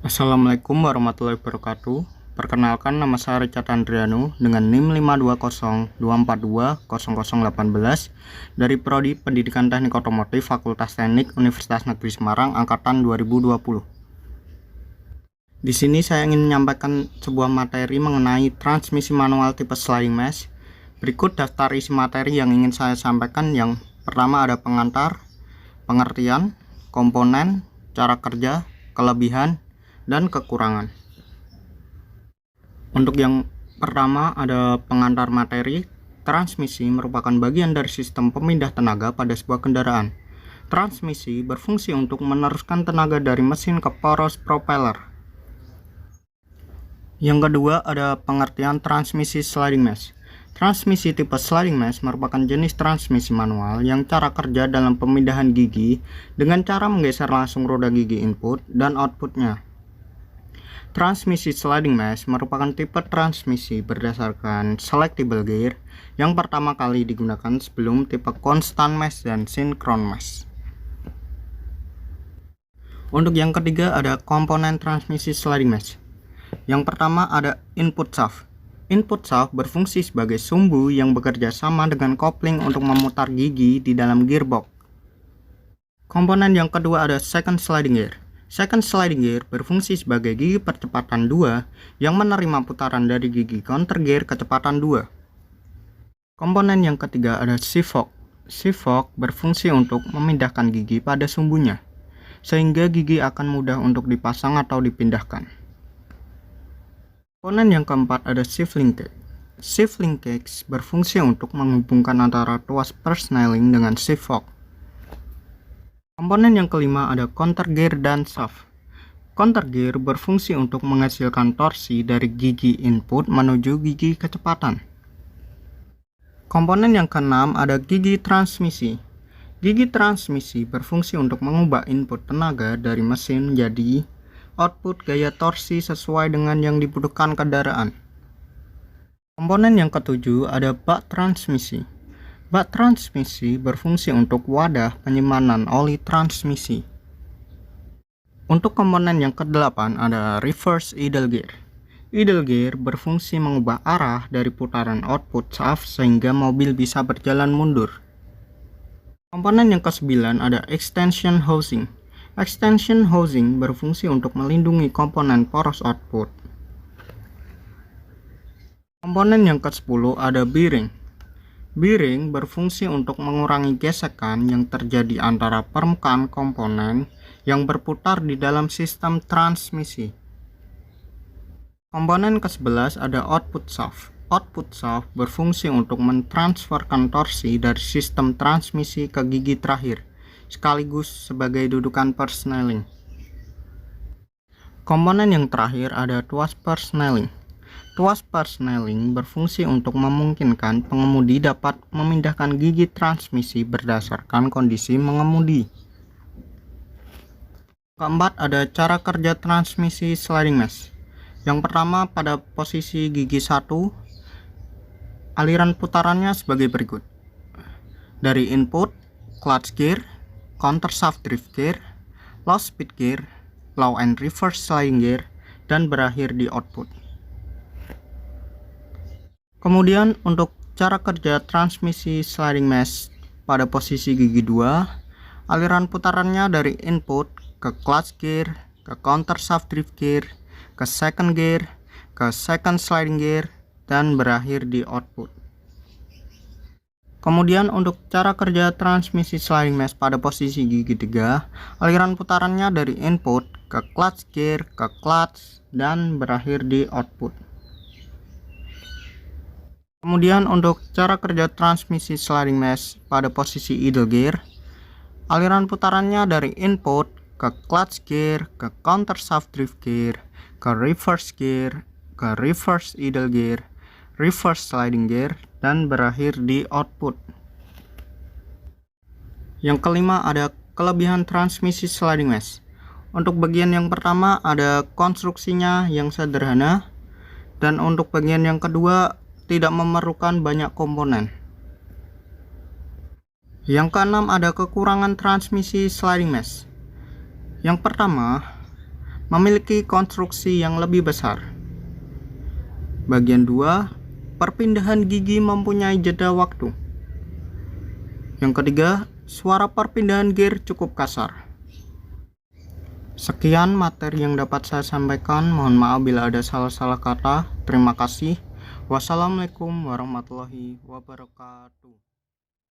Assalamualaikum warahmatullahi wabarakatuh. Perkenalkan, nama saya Richard Andriano dengan NIM 52024200018 dari Prodi Pendidikan Teknik Otomotif Fakultas Teknik Universitas Negeri Semarang angkatan 2020. Di sini saya ingin menyampaikan sebuah materi mengenai transmisi manual tipe sliding mesh. Berikut daftar isi materi yang ingin saya sampaikan. Yang pertama ada pengantar, pengertian, komponen, cara kerja, kelebihan, dan kekurangan. Untuk yang pertama ada pengantar materi. Transmisi merupakan bagian dari sistem pemindah tenaga pada sebuah kendaraan. Transmisi berfungsi untuk meneruskan tenaga dari mesin ke poros propeller. Yang kedua ada pengertian transmisi sliding mesh. Transmisi tipe sliding mesh merupakan jenis transmisi manual yang cara kerja dalam pemindahan gigi dengan cara menggeser langsung roda gigi input dan outputnya. Transmisi sliding mesh merupakan tipe transmisi berdasarkan selectable gear yang pertama kali digunakan sebelum tipe constant mesh dan synchron mesh. Untuk yang ketiga ada komponen transmisi sliding mesh. Yang pertama ada input shaft. Input shaft berfungsi sebagai sumbu yang bekerja sama dengan kopling untuk memutar gigi di dalam gearbox. Komponen yang kedua ada second sliding gear. Second sliding gear berfungsi sebagai gigi percepatan 2 yang menerima putaran dari gigi counter gear kecepatan 2. Komponen yang ketiga ada shift fork. Shift fork berfungsi untuk memindahkan gigi pada sumbunya, sehingga gigi akan mudah untuk dipasang atau dipindahkan. Komponen yang keempat ada shift linkage. Shift linkage berfungsi untuk menghubungkan antara tuas persnelling dengan shift fork. Komponen yang kelima ada counter gear dan shaft. Counter gear berfungsi untuk menghasilkan torsi dari gigi input menuju gigi kecepatan. Komponen yang keenam ada gigi transmisi. Gigi transmisi berfungsi untuk mengubah input tenaga dari mesin menjadi output gaya torsi sesuai dengan yang dibutuhkan kendaraan. Komponen yang ketujuh ada bak transmisi. Bak transmisi berfungsi untuk wadah penyimpanan oli transmisi. Untuk komponen yang kedelapan ada reverse idle gear. Idle gear berfungsi mengubah arah dari putaran output shaft sehingga mobil bisa berjalan mundur. Komponen yang kesembilan ada extension housing. Extension housing berfungsi untuk melindungi komponen poros output. Komponen yang ke-10 ada bearing. Bearing berfungsi untuk mengurangi gesekan yang terjadi antara permukaan komponen yang berputar di dalam sistem transmisi. Komponen ke-11 ada output shaft. Output shaft berfungsi untuk mentransferkan torsi dari sistem transmisi ke gigi terakhir, sekaligus sebagai dudukan persnelling. Komponen yang terakhir ada tuas persnelling. Tuas persnelling berfungsi untuk memungkinkan pengemudi dapat memindahkan gigi transmisi berdasarkan kondisi mengemudi. Keempat ada cara kerja transmisi sliding mesh. Yang pertama pada posisi gigi 1, aliran putarannya sebagai berikut. Dari input, clutch gear, counter shaft drift gear, low speed gear, low and reverse sliding gear, dan berakhir di output. Kemudian untuk cara kerja transmisi sliding mesh pada posisi gigi 2, aliran putarannya dari input ke clutch gear, ke counter shaft drift gear, ke second gear, ke second sliding gear, dan berakhir di output. Kemudian untuk cara kerja transmisi sliding mesh pada posisi gigi 3, aliran putarannya dari input ke clutch gear, ke clutch, dan berakhir di output. Kemudian untuk cara kerja transmisi sliding mesh pada posisi idle gear, aliran putarannya dari input ke clutch gear, ke counter shaft drift gear, ke reverse gear, ke reverse idle gear, reverse sliding gear, dan berakhir di output. Yang kelima ada kelebihan transmisi sliding mesh. Untuk bagian yang pertama ada konstruksinya yang sederhana, dan untuk bagian yang kedua tidak memerlukan banyak komponen. Yang keenam ada kekurangan transmisi sliding mesh. Yang pertama, memiliki konstruksi yang lebih besar. Bagian 2, perpindahan gigi mempunyai jeda waktu. Yang ketiga, suara perpindahan gear cukup kasar. Sekian materi yang dapat saya sampaikan. Mohon maaf bila ada salah-salah kata. Terima kasih. Wassalamualaikum warahmatullahi wabarakatuh.